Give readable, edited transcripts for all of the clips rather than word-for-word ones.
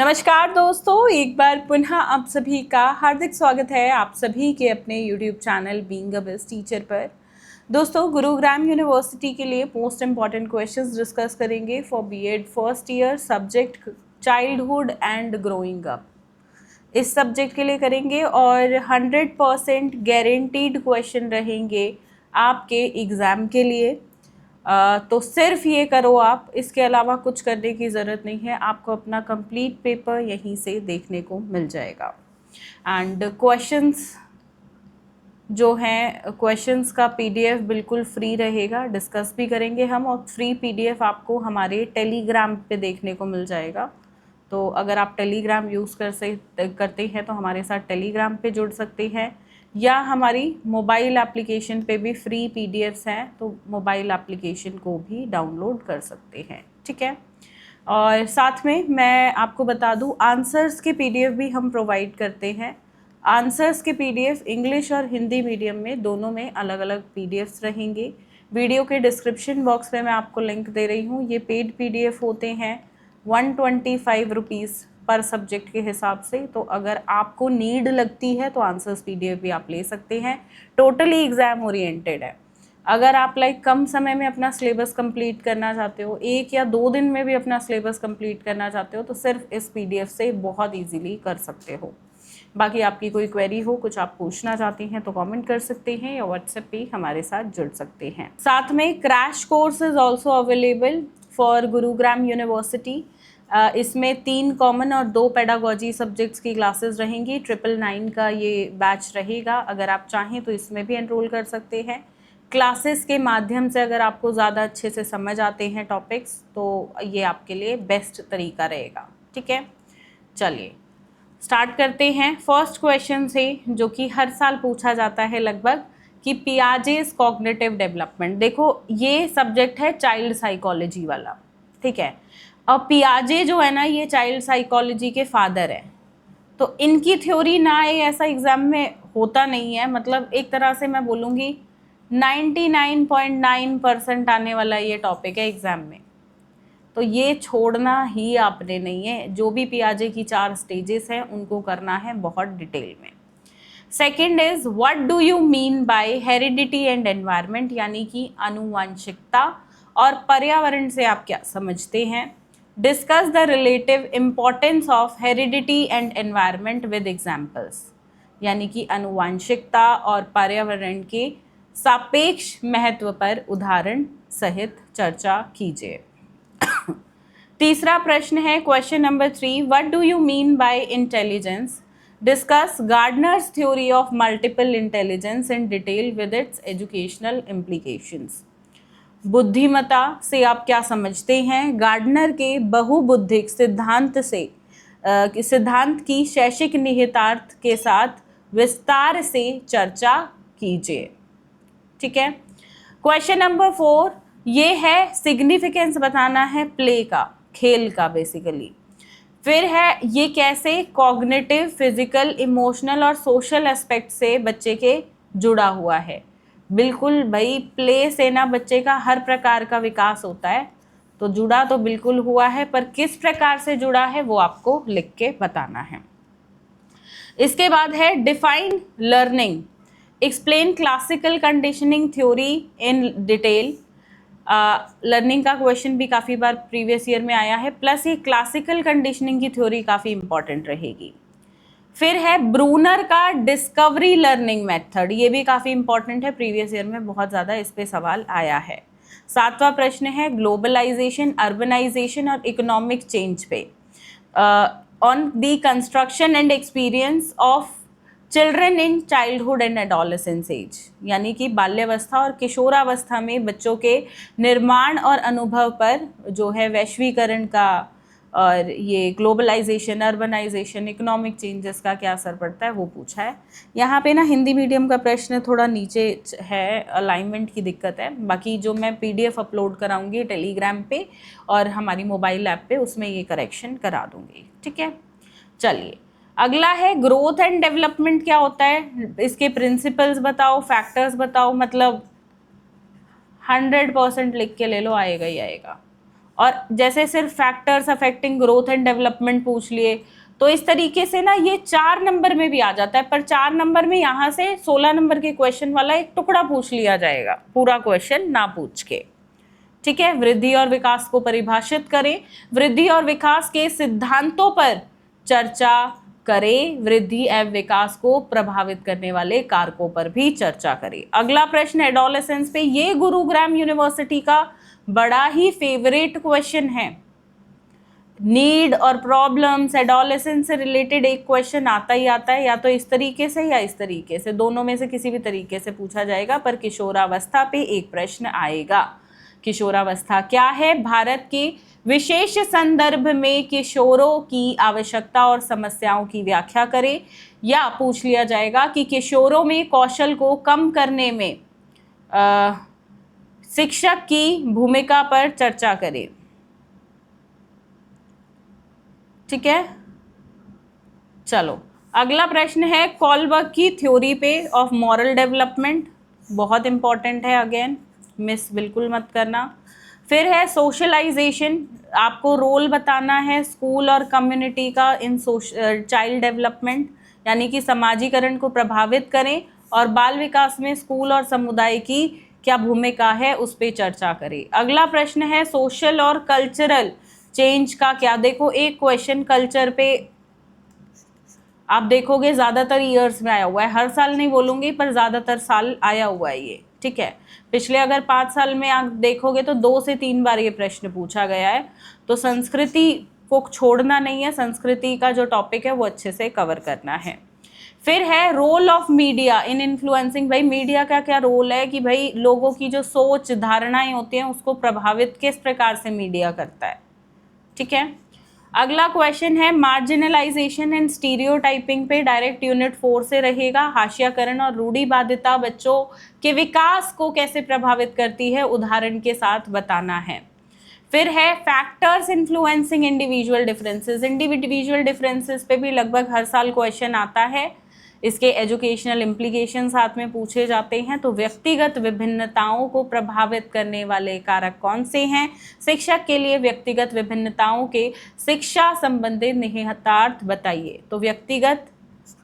नमस्कार दोस्तों, एक बार पुनः आप सभी का हार्दिक स्वागत है आप सभी के अपने YouTube channel being a best teacher पर। दोस्तों, गुरुग्राम यूनिवर्सिटी के लिए मोस्ट इम्पॉर्टेंट क्वेश्चंस डिस्कस करेंगे for BEd first year, subject childhood and growing up. इस सब्जेक्ट के लिए करेंगे और 100% गारंटीड क्वेश्चन रहेंगे आपके एग्ज़ाम के लिए। तो सिर्फ ये करो आप, इसके अलावा कुछ करने की ज़रूरत नहीं है। आपको अपना कंप्लीट पेपर यहीं से देखने को मिल जाएगा। एंड क्वेश्चंस जो हैं, क्वेश्चंस का पीडीएफ बिल्कुल फ्री रहेगा, डिस्कस भी करेंगे हम, और फ्री पीडीएफ आपको हमारे टेलीग्राम पे देखने को मिल जाएगा। तो अगर आप टेलीग्राम यूज़ करते हैं तो हमारे साथ टेलीग्राम पे जुड़ सकते हैं, या हमारी मोबाइल एप्लीकेशन पे भी फ्री पीडीएफ्स हैं, तो मोबाइल एप्लीकेशन को भी डाउनलोड कर सकते हैं। ठीक है। और साथ में मैं आपको बता दूं, आंसर्स के पीडीएफ भी हम प्रोवाइड करते हैं। आंसर्स के पीडीएफ इंग्लिश और हिंदी मीडियम में दोनों में अलग अलग पीडीएफ्स रहेंगे। वीडियो के डिस्क्रिप्शन बॉक्स में मैं आपको लिंक दे रही हूँ। ये पेड पीडीएफ होते हैं 125 रुपीज़ पर सब्जेक्ट के हिसाब से। तो अगर आपको नीड लगती है तो आंसर्स पीडीएफ भी आप ले सकते हैं। टोटली एग्ज़ाम ओरिएंटेड है। अगर आप कम समय में अपना सिलेबस कंप्लीट करना चाहते हो, 1 या 2 दिन में भी अपना सिलेबस कंप्लीट करना चाहते हो, तो सिर्फ इस पीडीएफ से बहुत इजीली कर सकते हो। बाकी आपकी कोई क्वेरी हो, कुछ आप पूछना चाहती हैं तो कमेंट कर सकते हैं या व्हाट्सएप पे हमारे साथ जुड़ सकते हैं। साथ में crash course is also available for Gurugram university. इसमें 3 कॉमन और 2 पेडागोजी सब्जेक्ट्स की क्लासेस रहेंगी। 999 का ये बैच रहेगा। अगर आप चाहें तो इसमें भी एनरोल कर सकते हैं। क्लासेस के माध्यम से अगर आपको ज़्यादा अच्छे से समझ आते हैं टॉपिक्स, तो ये आपके लिए बेस्ट तरीका रहेगा। ठीक है, चलिए स्टार्ट करते हैं फर्स्ट क्वेश्चन से, जो कि हर साल पूछा जाता है लगभग, कि पियाजेस कॉग्निटिव डेवलपमेंट। देखो, ये सब्जेक्ट है चाइल्ड साइकोलॉजी वाला। ठीक है। और पियाजे जो है ना, ये चाइल्ड साइकोलॉजी के फादर हैं। तो इनकी थ्योरी ना आए ऐसा एग्जाम में होता नहीं है। मतलब एक तरह से मैं बोलूँगी 99.9% आने वाला ये टॉपिक है एग्जाम में। तो ये छोड़ना ही आपने नहीं है। जो भी पियाजे की 4 स्टेजेस हैं उनको करना है बहुत डिटेल में। Second is, what do you mean by heredity and environment, यानी कि आनुवंशिकता और पर्यावरण से आप क्या समझते हैं। Discuss the relative importance of heredity and environment with examples, यानी कि आनुवंशिकता और पर्यावरण के सापेक्ष महत्व पर उदाहरण सहित चर्चा कीजिए। तीसरा प्रश्न है question number 3, what do you mean by intelligence. Discuss Gardner's theory of multiple intelligence in detail with its educational implications. बुद्धिमत्ता से आप क्या समझते हैं। गार्डनर के बहुबुद्धिक सिद्धांत से सिद्धांत की शैक्षिक निहितार्थ के साथ विस्तार से चर्चा कीजिए। ठीक है। क्वेश्चन नंबर 4, ये है सिग्निफिकेंस बताना है प्ले का, खेल का बेसिकली। फिर है ये कैसे कॉग्निटिव, फिजिकल, इमोशनल और सोशल एस्पेक्ट से बच्चे के जुड़ा हुआ है। बिल्कुल भाई, प्ले से ना बच्चे का हर प्रकार का विकास होता है, तो जुड़ा तो बिल्कुल हुआ है, पर किस प्रकार से जुड़ा है वो आपको लिख के बताना है। इसके बाद है define learning, explain classical conditioning theory in detail. Learning का क्वेश्चन भी काफ़ी बार प्रीवियस ईयर में आया है, प्लस ये क्लासिकल कंडीशनिंग की थ्योरी काफ़ी इंपॉर्टेंट रहेगी। फिर है ब्रूनर का डिस्कवरी लर्निंग मेथड, ये भी काफ़ी इंपॉर्टेंट है, प्रीवियस ईयर में बहुत ज़्यादा इस पे सवाल आया है। 7वां प्रश्न है ग्लोबलाइजेशन, अर्बनाइजेशन और इकोनॉमिक चेंज पे, on the construction and experience of children in childhood and adolescence age, यानी कि बाल्यावस्था और किशोरावस्था में बच्चों के निर्माण और अनुभव पर जो है वैश्वीकरण का और ये ग्लोबलाइजेशन, अर्बनाइजेशन, इकोनॉमिक चेंजेस का क्या असर पड़ता है वो पूछा है। यहाँ पे ना हिंदी मीडियम का प्रश्न थोड़ा नीचे है, अलाइनमेंट की दिक्कत है। बाकी जो मैं पीडीएफ अपलोड कराऊंगी टेलीग्राम पे और हमारी मोबाइल ऐप पे, उसमें ये करेक्शन करा दूंगी। ठीक है, चलिए अगला है ग्रोथ एंड डेवलपमेंट क्या होता है, इसके प्रिंसिपल्स बताओ, फैक्टर्स बताओ। मतलब 100% लिख के ले लो, आएगा ही आएगा। और जैसे सिर्फ factors affecting growth and development पूछ लिए, तो इस तरीके से ना ये 4 नंबर में भी आ जाता है, पर 4 नंबर में यहाँ से 16 नंबर के क्वेश्चन वाला एक टुकड़ा पूछ लिया जाएगा, पूरा क्वेश्चन ना पूछ के। ठीक है, वृद्धि और विकास को परिभाषित करें, वृद्धि और विकास के सिद्धांतों पर चर्चा करें, वृद्धि एवं विकास को प्रभावित करने वाले कारकों पर भी चर्चा करें। अगला प्रश्न एडोलेसेंस पे, ये गुरुग्राम यूनिवर्सिटी का बड़ा ही फेवरेट क्वेश्चन है। नीड और प्रॉब्लम्स, एडोलेसेंस से रिलेटेड एक क्वेश्चन आता ही आता है, या तो इस तरीके से या इस तरीके से, दोनों में से किसी भी तरीके से पूछा जाएगा, पर किशोरावस्था पे एक प्रश्न आएगा। किशोरावस्था क्या है? भारत के विशेष संदर्भ में किशोरों की आवश्यकता और समस्याओं की व्याख्या करें, या पूछ लिया जाएगा कि किशोरों में कौशल को कम करने में शिक्षक की भूमिका पर चर्चा करें। ठीक है, चलो अगला प्रश्न है कॉलबर्ग की थ्योरी पे ऑफ मॉरल डेवलपमेंट, बहुत इंपॉर्टेंट है, अगेन मिस बिल्कुल मत करना। फिर है सोशलाइजेशन, आपको रोल बताना है स्कूल और कम्युनिटी का इन चाइल्ड डेवलपमेंट, यानी कि समाजीकरण को प्रभावित करें, और बाल विकास में स्कूल और समुदाय की क्या भूमिका है उस पर चर्चा करें। अगला प्रश्न है सोशल और कल्चरल चेंज का क्या? देखो एक क्वेश्चन कल्चर पे आप देखोगे ज़्यादातर ईयर्स में आया हुआ है, हर साल नहीं बोलूँगी पर ज़्यादातर साल आया हुआ है ये। ठीक है, पिछले अगर 5 साल में आप देखोगे तो 2 से 3 बार ये प्रश्न पूछा गया है, तो संस्कृति को छोड़ना नहीं है, संस्कृति का जो टॉपिक है वो अच्छे से कवर करना है। फिर है role of media in influencing, भाई मीडिया का क्या रोल है कि भाई लोगों की जो सोच धारणाएं होती हैं उसको प्रभावित किस प्रकार से मीडिया करता है। ठीक है, अगला क्वेश्चन है मार्जिनलाइजेशन एंड स्टीरियोटाइपिंग पे, डायरेक्ट यूनिट 4 से रहेगा। हाशियाकरण और रूढ़िवादिता बच्चों के विकास को कैसे प्रभावित करती है, उदाहरण के साथ बताना है। फिर है factors influencing individual differences, individual differences पे भी लगभग हर साल क्वेश्चन आता है, इसके एजुकेशनल इम्प्लीकेशन साथ में पूछे जाते हैं। तो व्यक्तिगत विभिन्नताओं को प्रभावित करने वाले कारक कौन से हैं? शिक्षक के लिए व्यक्तिगत विभिन्नताओं के शिक्षा संबंधित निहितार्थ बताइए। तो व्यक्तिगत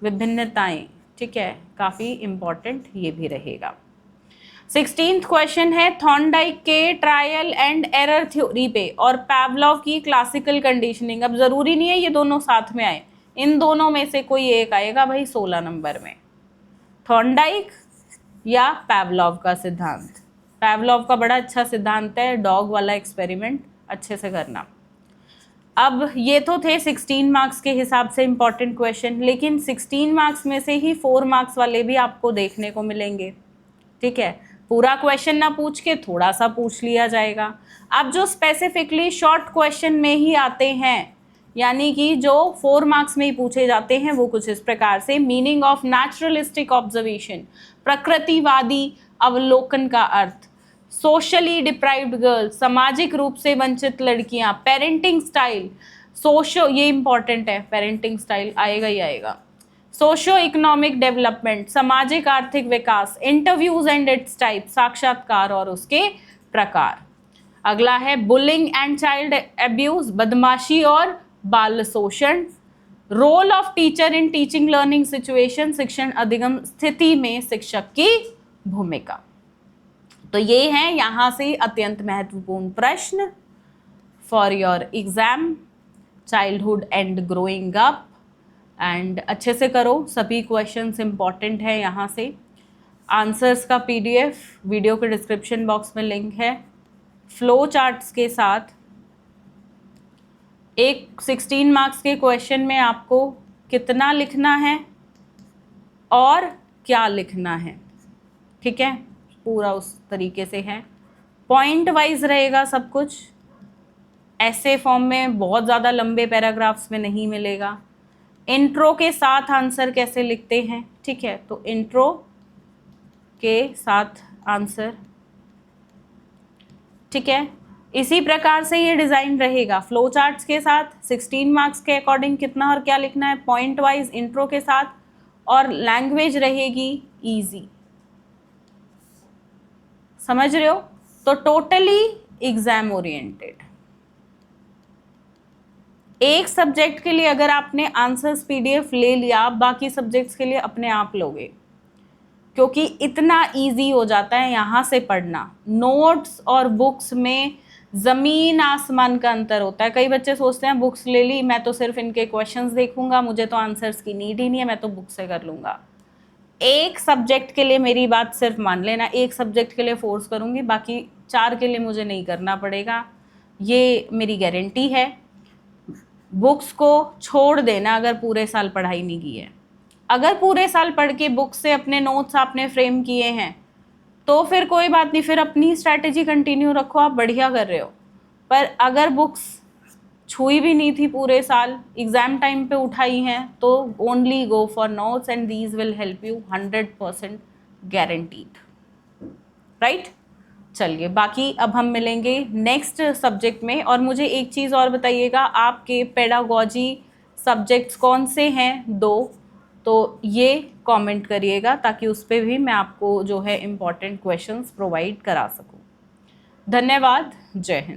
विभिन्नताएं, ठीक है, काफ़ी इम्पॉर्टेंट ये भी रहेगा। 16th क्वेश्चन है थॉर्नडाइक के ट्रायल एंड एरर थ्योरी पे और पावलोव की क्लासिकल कंडीशनिंग। अब ज़रूरी नहीं है ये दोनों साथ में आए, इन दोनों में से कोई एक आएगा भाई 16 नंबर में, थॉर्नडाइक या पावलोव का सिद्धांत। पावलोव का बड़ा अच्छा सिद्धांत है, डॉग वाला एक्सपेरिमेंट अच्छे से करना। अब ये तो थे 16 मार्क्स के हिसाब से इम्पॉर्टेंट क्वेश्चन, लेकिन 16 मार्क्स में से ही 4 मार्क्स वाले भी आपको देखने को मिलेंगे। ठीक है, पूरा क्वेश्चन ना पूछ के थोड़ा सा पूछ लिया जाएगा। अब जो स्पेसिफिकली शॉर्ट क्वेश्चन में ही आते हैं, यानी कि जो 4 मार्क्स में ही पूछे जाते हैं, वो कुछ इस प्रकार से। मीनिंग ऑफ नेचुरलिस्टिक ऑब्जर्वेशन, प्रकृतिवादी अवलोकन का अर्थ। सोशली डिप्राइव्ड गर्ल, सामाजिक रूप से वंचित लड़कियां। पेरेंटिंग स्टाइल, सोशो, ये इंपॉर्टेंट है, पेरेंटिंग स्टाइल आएगा ही आएगा। सोशो इकोनॉमिक डेवलपमेंट, सामाजिक आर्थिक विकास। इंटरव्यूज एंड इट्स टाइप, साक्षात्कार और उसके प्रकार। अगला है बुलिंग एंड चाइल्ड एब्यूज, बदमाशी और बाल शोषण। Role of teacher in teaching learning situation, शिक्षण अधिगम स्थिति में शिक्षक की भूमिका। तो ये हैं यहाँ से अत्यंत महत्वपूर्ण प्रश्न for your exam, childhood and growing up. And अच्छे से करो, सभी क्वेश्चंस इंपॉर्टेंट है। यहाँ से आंसर्स का PDF वीडियो के डिस्क्रिप्शन बॉक्स में लिंक है, फ्लो चार्ट्स के साथ। एक 16 मार्क्स के क्वेश्चन में आपको कितना लिखना है और क्या लिखना है, ठीक है, पूरा उस तरीके से है। पॉइंट वाइज रहेगा सब कुछ, ऐसे फॉर्म में बहुत ज़्यादा लंबे पैराग्राफ्स में नहीं मिलेगा। इंट्रो के साथ आंसर कैसे लिखते हैं, ठीक है, तो इंट्रो के साथ आंसर, ठीक है, इसी प्रकार से ये डिज़ाइन रहेगा फ्लो चार्ट्स के साथ। 16 मार्क्स के अकॉर्डिंग कितना और क्या लिखना है, पॉइंट वाइज इंट्रो के साथ, और लैंग्वेज रहेगी इजी। समझ रहे हो? तो टोटली एग्जाम ओरिएंटेड। एक सब्जेक्ट के लिए अगर आपने आंसर्स पीडीएफ ले लिया, बाकी सब्जेक्ट्स के लिए अपने आप लोगे, क्योंकि इतना इजी हो जाता है यहाँ से पढ़ना। नोट्स और बुक्स में ज़मीन आसमान का अंतर होता है। कई बच्चे सोचते हैं बुक्स ले ली, मैं तो सिर्फ इनके क्वेश्चंस देखूंगा, मुझे तो आंसर्स की नीड ही नहीं है, मैं तो बुक से कर लूँगा। एक सब्जेक्ट के लिए मेरी बात सिर्फ मान लेना, एक सब्जेक्ट के लिए फोर्स करूँगी, बाकी 4 के लिए मुझे नहीं करना पड़ेगा, ये मेरी गारंटी है। बुक्स को छोड़ देना अगर पूरे साल पढ़ाई नहीं की है। अगर पूरे साल पढ़ के बुक से अपने नोट्स आपने फ्रेम किए हैं तो फिर कोई बात नहीं, फिर अपनी स्ट्रैटेजी कंटिन्यू रखो, आप बढ़िया कर रहे हो। पर अगर बुक्स छुई भी नहीं थी पूरे साल, एग्जाम टाइम पे उठाई हैं, तो only go for notes and these will help you 100% guaranteed, right. चलिए, बाकी अब हम मिलेंगे नेक्स्ट सब्जेक्ट में। और मुझे एक चीज़ और बताइएगा, आपके पेडागोजी सब्जेक्ट्स कौन से हैं? 2, तो ये कमेंट करिएगा ताकि उस पर भी मैं आपको जो है इम्पॉर्टेंट क्वेश्चंस प्रोवाइड करा सकूं। धन्यवाद, जय हिंद।